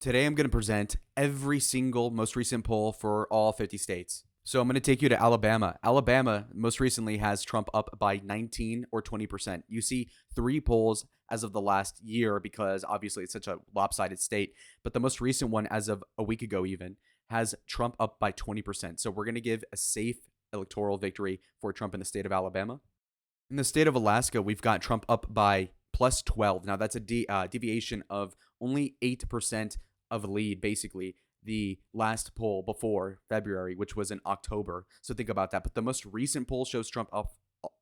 Today I'm going to present every single most recent poll for all 50 states. So I'm going to take you to Alabama. Alabama most recently has Trump up by 19 or 20%. You see 3 polls as of the last year because obviously it's such a lopsided state. But the most recent one as of a week ago even has Trump up by 20%. So we're going to give a safe electoral victory for Trump in the state of Alabama. In the state of Alaska, we've got Trump up by plus 12. Now that's a deviation of only 8% of lead, basically, the last poll before February, which was in October. So think about that. But the most recent poll shows Trump up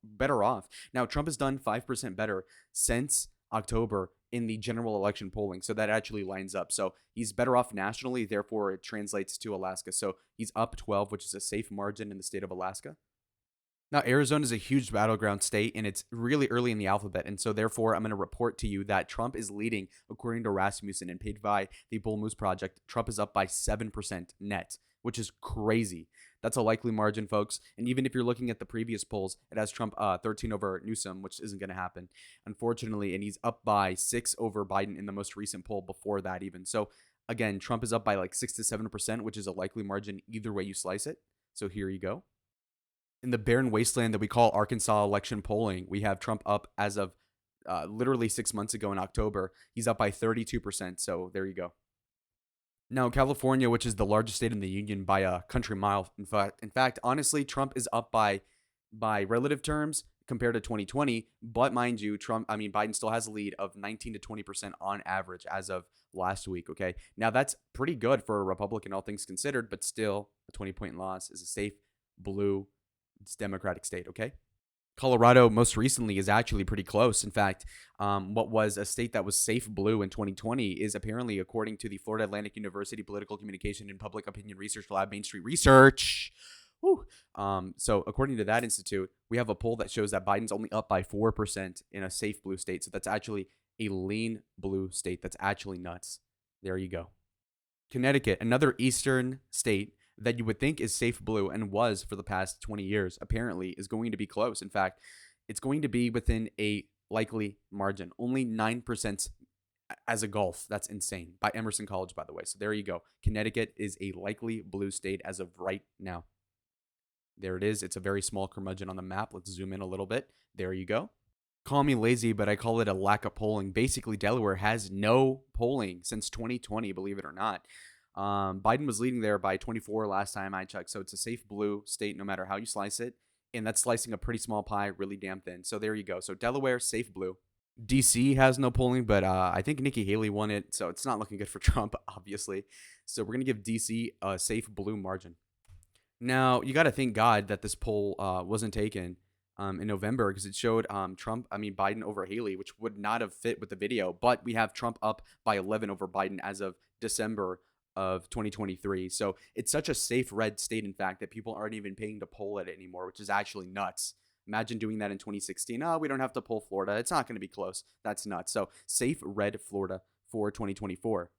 better off. Now, Trump has done 5% better since October in the general election polling. So that actually lines up. So he's better off nationally. Therefore, it translates to Alaska. So he's up 12, which is a safe margin in the state of Alaska. Now, Arizona is a huge battleground state, and it's really early in the alphabet. And so, therefore, I'm going to report to you that Trump is leading, according to Rasmussen and paid by the Bull Moose Project. Trump is up by 7% net, which is crazy. That's a likely margin, folks. And even if you're looking at the previous polls, it has Trump 13 over Newsom, which isn't going to happen, unfortunately. And he's up by 6 over Biden in the most recent poll before that even. So, again, Trump is up by like 6 to 7%, which is a likely margin either way you slice it. So here you go. In the barren wasteland that we call Arkansas election polling, we have Trump up as of literally 6 months ago in October. He's up by 32%. So there you go. Now, California, which is the largest state in the union by a country mile. In fact, honestly, Trump is up by relative terms compared to 2020. But mind you, Biden still has a lead of 19 to 20% on average as of last week. Okay. Now that's pretty good for a Republican, all things considered, but still a 20-point loss is a safe blue Democratic state, okay? Colorado most recently is actually pretty close. In fact, what was a state that was safe blue in 2020 is apparently, according to the Florida Atlantic University Political Communication and Public Opinion Research Lab, Main Street Research. So according to that institute, we have a poll that shows that Biden's only up by 4% in a safe blue state. So that's actually a lean blue state. That's actually nuts. There you go. Connecticut, another eastern state that you would think is safe blue and was for the past 20 years, apparently is going to be close. In fact, it's going to be within a likely margin, only 9% as a gulf. That's insane. By Emerson College, by the way. So there you go. Connecticut is a likely blue state as of right now. There it is. It's a very small curmudgeon on the map. Let's zoom in a little bit. There you go. Call me lazy, but I call it a lack of polling. Basically, Delaware has no polling since 2020, believe it or not. Biden was leading there by 24 last time I checked. So it's a safe blue state no matter how you slice it. And that's slicing a pretty small pie, really damn thin. So there you go. So Delaware, safe blue. DC has no polling, but I think Nikki Haley won it. So it's not looking good for Trump, obviously. So we're going to give DC a safe blue margin. Now, you got to thank God that this poll wasn't taken in November because it showed Biden over Haley, which would not have fit with the video. But we have Trump up by 11 over Biden as of December of 2023. So it's such a safe red state, in fact, that people aren't even paying to poll it anymore, which is actually nuts. Imagine doing that in 2016. Oh, we don't have to poll Florida. It's not going to be close. That's nuts. So safe red Florida for 2024.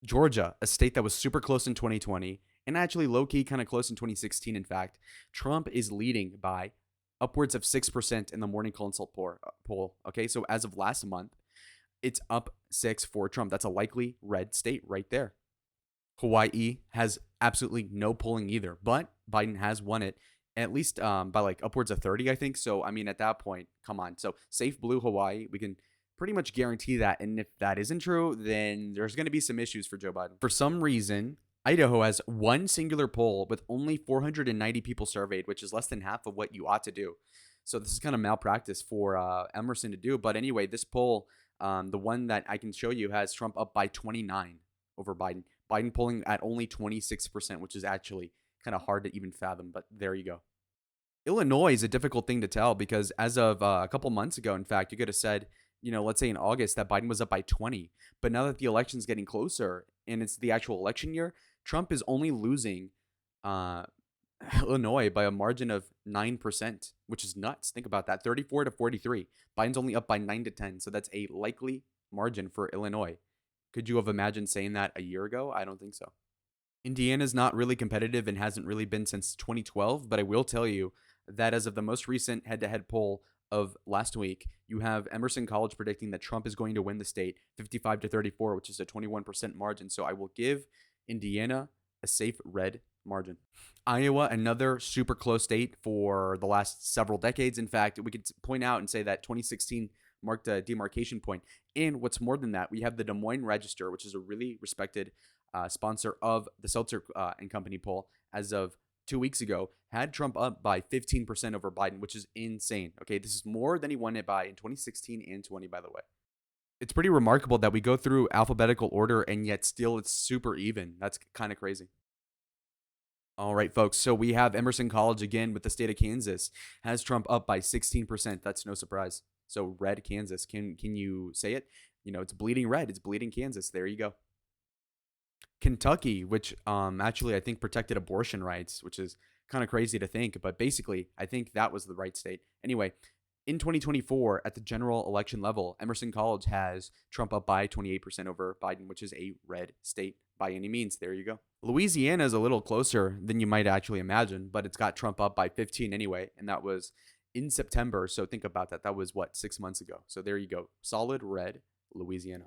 Georgia, a state that was super close in 2020 and actually low-key kind of close in 2016, in fact. Trump is leading by upwards of 6% in the morning consult poll. Okay, so as of last month, it's up 6 for Trump. That's a likely red state right there. Hawaii has absolutely no polling either, but Biden has won it at least by like upwards of 30, I think. So, at that point, come on. So safe blue Hawaii, we can pretty much guarantee that. And if that isn't true, then there's going to be some issues for Joe Biden. For some reason, Idaho has one singular poll with only 490 people surveyed, which is less than half of what you ought to do. So this is kind of malpractice for Emerson to do. But anyway, this poll, the one that I can show you, has Trump up by 29 over Biden. Biden polling at only 26%, which is actually kind of hard to even fathom. But there you go. Illinois is a difficult thing to tell because as of a couple months ago, in fact, you could have said, let's say in August that Biden was up by 20. But now that the election's getting closer and it's the actual election year, Trump is only losing Illinois by a margin of 9%, which is nuts. Think about that. 34 to 43. Biden's only up by 9 to 10. So that's a likely margin for Illinois. Could you have imagined saying that a year ago? I don't think so. Indiana's not really competitive and hasn't really been since 2012. But I will tell you that as of the most recent head-to-head poll of last week, you have Emerson College predicting that Trump is going to win the state 55-34, which is a 21% margin. So I will give Indiana a safe red margin. Iowa, another super close state for the last several decades. In fact, we could point out and say that 2016 marked a demarcation point. And what's more than that, we have the Des Moines Register, which is a really respected sponsor of the Seltzer and Company poll as of 2 weeks ago, had Trump up by 15% over Biden, which is insane. Okay, this is more than he won it by in 2016 and 20, by the way. It's pretty remarkable that we go through alphabetical order and yet still it's super even. That's kind of crazy. All right, folks. So we have Emerson College again with the state of Kansas has Trump up by 16%. That's no surprise. So red Kansas. Can you say it? It's bleeding red. It's bleeding Kansas. There you go. Kentucky, which actually I think protected abortion rights, which is kind of crazy to think, but basically I think that was the right state. Anyway, in 2024 at the general election level, Emerson College has Trump up by 28% over Biden, which is a red state by any means. There you go. Louisiana is a little closer than you might actually imagine, but it's got Trump up by 15 anyway, and that was in September. So think about that. That was what, 6 months ago. So there you go. Solid red, Louisiana.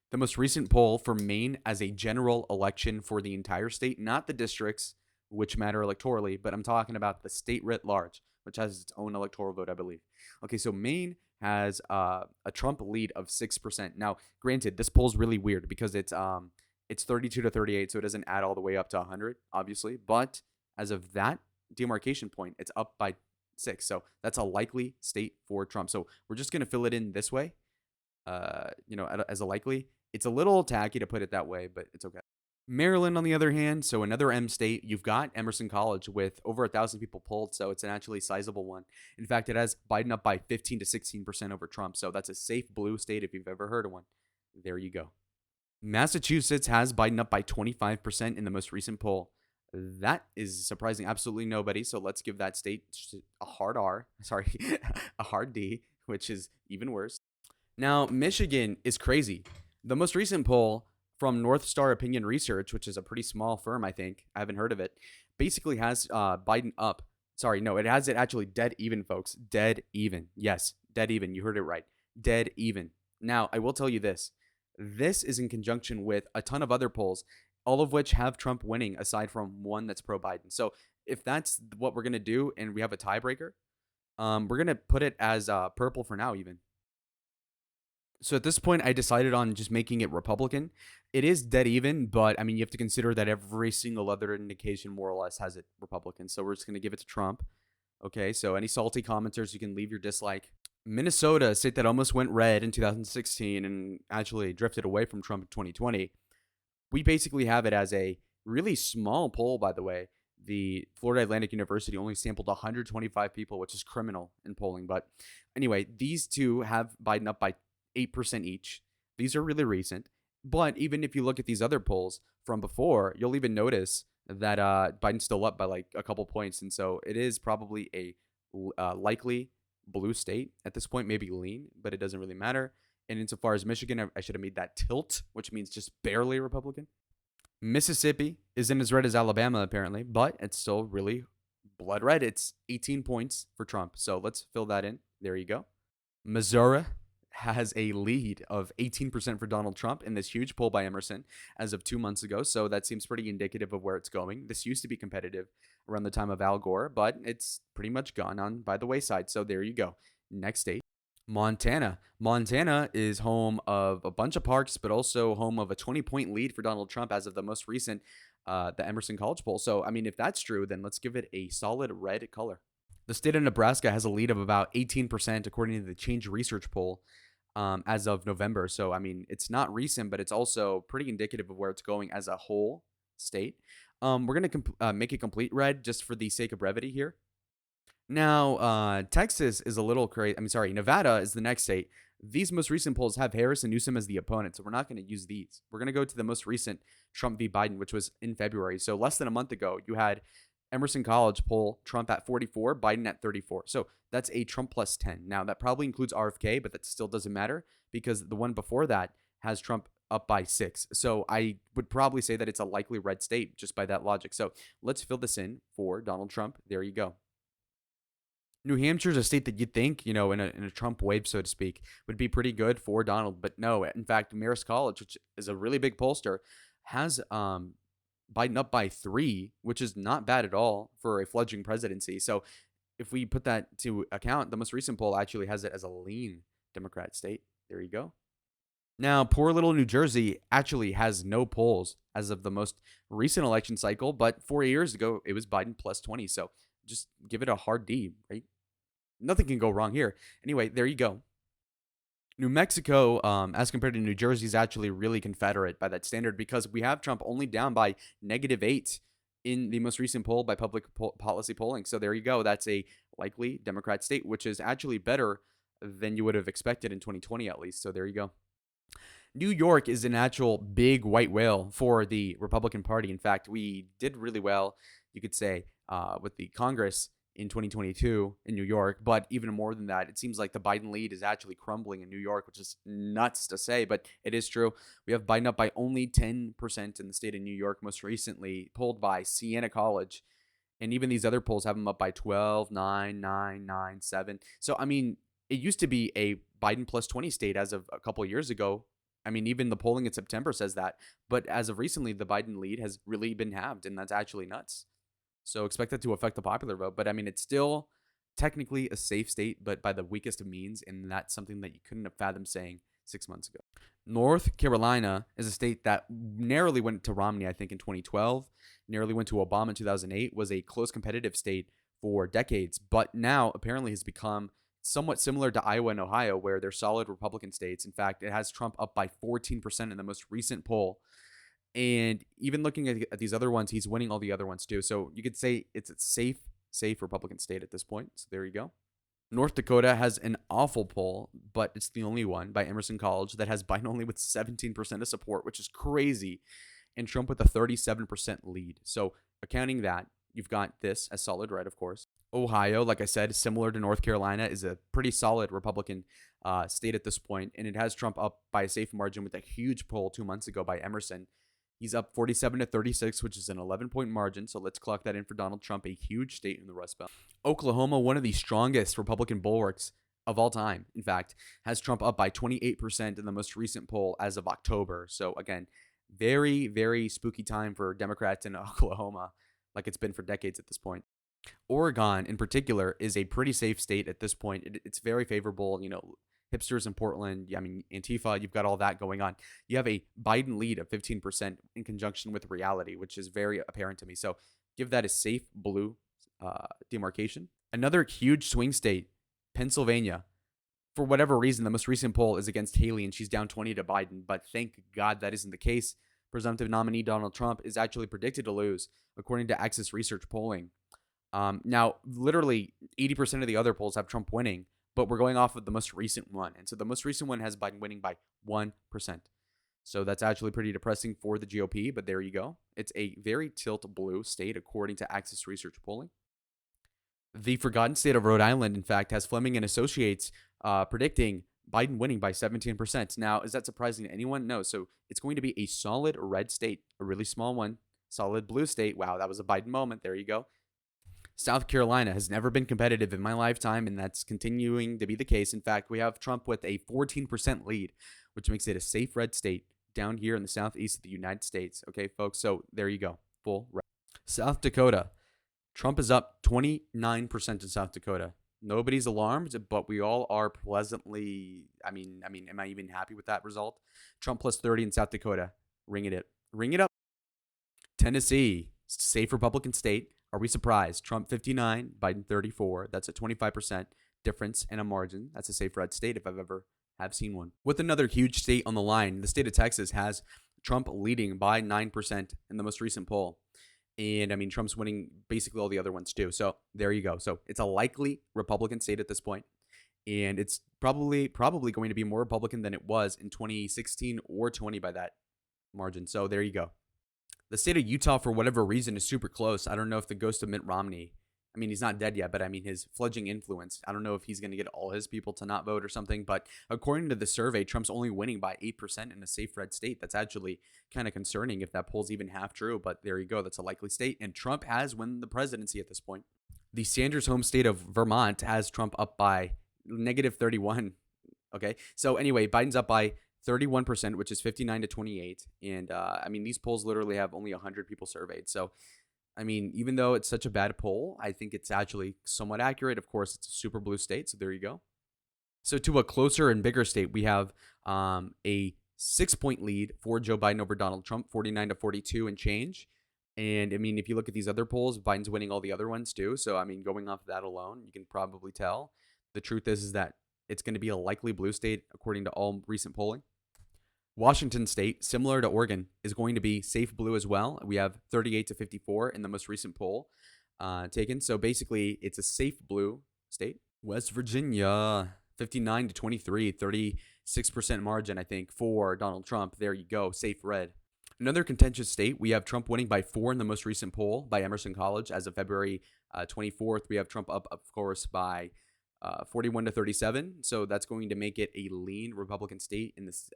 The most recent poll for Maine as a general election for the entire state, not the districts, which matter electorally, but I'm talking about the state writ large, which has its own electoral vote, I believe. Okay, so Maine has a Trump lead of 6%. Now, granted, this poll's really weird because it's 32-38, so it doesn't add all the way up to 100, obviously. But as of that demarcation point, it's up by 6. So that's a likely state for Trump. So we're just gonna fill it in this way. As a likely. It's a little tacky to put it that way, but it's okay. Maryland, on the other hand, so another M state, you've got Emerson College with over 1,000 people polled, so it's an actually sizable one. In fact, it has Biden up by 15 to 16% over Trump, so that's a safe blue state if you've ever heard of one. There you go. Massachusetts has Biden up by 25% in the most recent poll. That is surprising absolutely nobody, so let's give that state a hard R, sorry, a hard D, which is even worse. Now, Michigan is crazy. The most recent poll from North Star Opinion Research, which is a pretty small firm, I think, I haven't heard of it, basically has Biden up. Sorry, no, it has it actually dead even, folks. Dead even. Yes, dead even. You heard it right. Dead even. Now, I will tell you this. This is in conjunction with a ton of other polls, all of which have Trump winning aside from one that's pro-Biden. So if that's what we're going to do and we have a tiebreaker, we're going to put it as purple for now even. So at this point, I decided on just making it Republican. It is dead even, but I mean, you have to consider that every single other indication more or less has it Republican. So we're just going to give it to Trump. Okay, so any salty commenters, you can leave your dislike. Minnesota, a state that almost went red in 2016 and actually drifted away from Trump in 2020. We basically have it as a really small poll, by the way. The Florida Atlantic University only sampled 125 people, which is criminal in polling. But anyway, these two have Biden up by 8% each. These are really recent. But even if you look at these other polls from before, you'll even notice that Biden's still up by like a couple points. And so it is probably a likely blue state at this point, maybe lean, but it doesn't really matter. And insofar as Michigan, I should have made that tilt, which means just barely Republican. Mississippi isn't as red as Alabama, apparently, but it's still really blood red. It's 18 points for Trump. So let's fill that in. There you go. Missouri has a lead of 18% for Donald Trump in this huge poll by Emerson as of 2 months ago. So that seems pretty indicative of where it's going. This used to be competitive around the time of Al Gore, but it's pretty much gone on by the wayside. So there you go. Next state. Montana. Montana is home of a bunch of parks, but also home of a 20-point lead for Donald Trump as of the most recent, the Emerson College poll. So, I mean, if that's true, then let's give it a solid red color. The state of Nebraska has a lead of about 18%, according to the Change Research poll, as of November. So, I mean, it's not recent, but it's also pretty indicative of where it's going as a whole state. We're going to make it complete red just for the sake of brevity here. Now, Texas is a little crazy. Nevada is the next state. These most recent polls have Harris and Newsom as the opponent, so we're not going to use these. We're going to go to the most recent Trump v. Biden, which was in February. So less than a month ago, you had Emerson College poll Trump at 44, Biden at 34. So that's a Trump plus 10. Now, that probably includes RFK, but that still doesn't matter because the one before that has Trump up by 6. So I would probably say that it's a likely red state just by that logic. So let's fill this in for Donald Trump. There you go. New Hampshire is a state that you'd think, in a Trump wave, so to speak, would be pretty good for Donald, but no. In fact, Marist College, which is a really big pollster, has Biden up by 3, which is not bad at all for a fledgling presidency. So if we put that to account, the most recent poll actually has it as a lean Democrat state. There you go. Now, poor little New Jersey actually has no polls as of the most recent election cycle, but 4 years ago, it was Biden plus 20. So just give it a hard D, right? Nothing can go wrong here. Anyway, there you go. New Mexico, as compared to New Jersey, is actually really Confederate by that standard because we have Trump only down by -8 in the most recent poll by public policy polling. So there you go. That's a likely Democrat state, which is actually better than you would have expected in 2020, at least. So there you go. New York is an actual big white whale for the Republican Party. In fact, we did really well, you could say, with the Congress in 2022 in New York. But even more than that, it seems like the Biden lead is actually crumbling in New York, which is nuts to say, but it is true. We have Biden up by only 10% in the state of New York, most recently polled by Siena College. And even these other polls have him up by 12, 9, 9, 9, 7. So, I mean, it used to be a Biden plus 20 state as of a couple of years ago. I mean, even the polling in September says that. But as of recently, the Biden lead has really been halved, and that's actually nuts. So expect that to affect the popular vote. But I mean, it's still technically a safe state, but by the weakest of means. And that's something that you couldn't have fathomed saying 6 months ago. North Carolina is a state that narrowly went to Romney, I think, in 2012, narrowly went to Obama in 2008, was a close competitive state for decades, but now apparently has become somewhat similar to Iowa and Ohio, where they're solid Republican states. In fact, it has Trump up by 14% in the most recent poll. And even looking at these other ones, he's winning all the other ones too. So you could say it's a safe Republican state at this point. So there you go. North Dakota has an awful poll, but it's the only one by Emerson College that has Biden only with 17% of support, which is crazy, and Trump with a 37% lead. So accounting that, you've got this as solid right, of course. Ohio, like I said, similar to North Carolina, is a pretty solid Republican state at this point, and it has Trump up by a safe margin with a huge poll 2 months ago by Emerson. He's up 47-36, which is an 11-point margin. So let's clock that in for Donald Trump, a huge state in the Rust Belt. Oklahoma, one of the strongest Republican bulwarks of all time, in fact, has Trump up by 28% in the most recent poll as of October. So again, very, very spooky time for Democrats in Oklahoma, like it's been for decades at this point. Oregon, in particular, is a pretty safe state at this point. It's very favorable, hipsters in Portland. I mean, Antifa, you've got all that going on. You have a Biden lead of 15% in conjunction with reality, which is very apparent to me. So give that a safe blue demarcation. Another huge swing state, Pennsylvania. For whatever reason, the most recent poll is against Haley, and she's down 20 to Biden. But thank God that isn't the case. Presumptive nominee Donald Trump is actually predicted to lose, according to Access Research polling. Now, literally 80% of the other polls have Trump winning, but we're going off of the most recent one. And so the most recent one has Biden winning by 1%. So that's actually pretty depressing for the GOP, but there you go. It's a very tilt blue state, according to Access Research polling. The forgotten state of Rhode Island, in fact, has Fleming and Associates predicting Biden winning by 17%. Now, is that surprising to anyone? No. So it's going to be a solid red state, a really small one, solid blue state. Wow, that was a Biden moment. There you go. South Carolina has never been competitive in my lifetime, and that's continuing to be the case. In fact, we have Trump with a 14% lead, which makes it a safe red state down here in the southeast of the United States. Okay, folks, so there you go. Full red. South Dakota. Trump is up 29% in South Dakota. Nobody's alarmed, but we all are pleasantly, I mean, am I even happy with that result? Trump plus 30 in South Dakota. Ring it up. Tennessee, safe Republican state. Are we surprised? Trump 59, Biden 34. That's a 25% difference in a margin. That's a safe red state if I've ever have seen one. With another huge state on the line, the state of Texas has Trump leading by 9% in the most recent poll. And I mean, Trump's winning basically all the other ones too. So there you go. So it's a likely Republican state at this point. And it's probably going to be more Republican than it was in 2016 or 20 by that margin. So there you go. The state of Utah, for whatever reason, is super close. I don't know if the ghost of Mitt Romney, I mean, he's not dead yet, but I mean, his fledgling influence, I don't know if he's going to get all his people to not vote or something. But according to the survey, Trump's only winning by 8% in a safe red state. That's actually kind of concerning if that poll's even half true. But there you go. That's a likely state. And Trump has won the presidency at this point. The Sanders' home state of Vermont has Trump up by -31. Okay. So anyway, Biden's up by 31%, which is 59 to 28. And I mean, these polls literally have only 100 people surveyed. So, I mean, even though it's such a bad poll, I think it's actually somewhat accurate. Of course, it's a super blue state. So there you go. So to a closer and bigger state, we have a 6-point lead for Joe Biden over Donald Trump, 49 to 42 and change. And I mean, if you look at these other polls, Biden's winning all the other ones too. So I mean, going off of that alone, you can probably tell. The truth is that it's going to be a likely blue state according to all recent polling. Washington state, similar to Oregon, is going to be safe blue as well. We have 38 to 54 in the most recent poll taken. So basically, it's a safe blue state. West Virginia, 59 to 23, 36% margin, I think, for Donald Trump. There you go, safe red. Another contentious state, we have Trump winning by 4 in the most recent poll by Emerson College as of February 24th. We have Trump up, of course, by 41 to 37. So that's going to make it a lean Republican state in this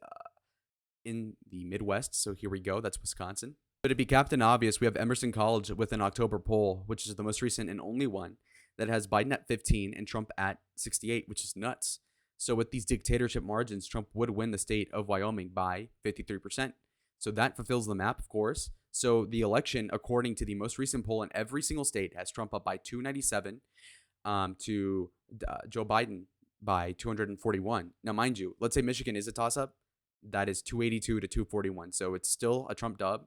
in the Midwest. So here we go. That's Wisconsin. But to be Captain Obvious, we have Emerson College with an October poll, which is the most recent and only one that has Biden at 15 and Trump at 68, which is nuts. So with these dictatorship margins, Trump would win the state of Wyoming by 53%. So that fulfills the map, of course. So the election, according to the most recent poll in every single state, has Trump up by 297 to Joe Biden by 241. Now, mind you, let's say Michigan is a toss-up. That is 282 to 241. So it's still a Trump dub.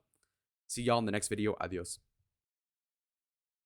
See y'all in the next video. Adios.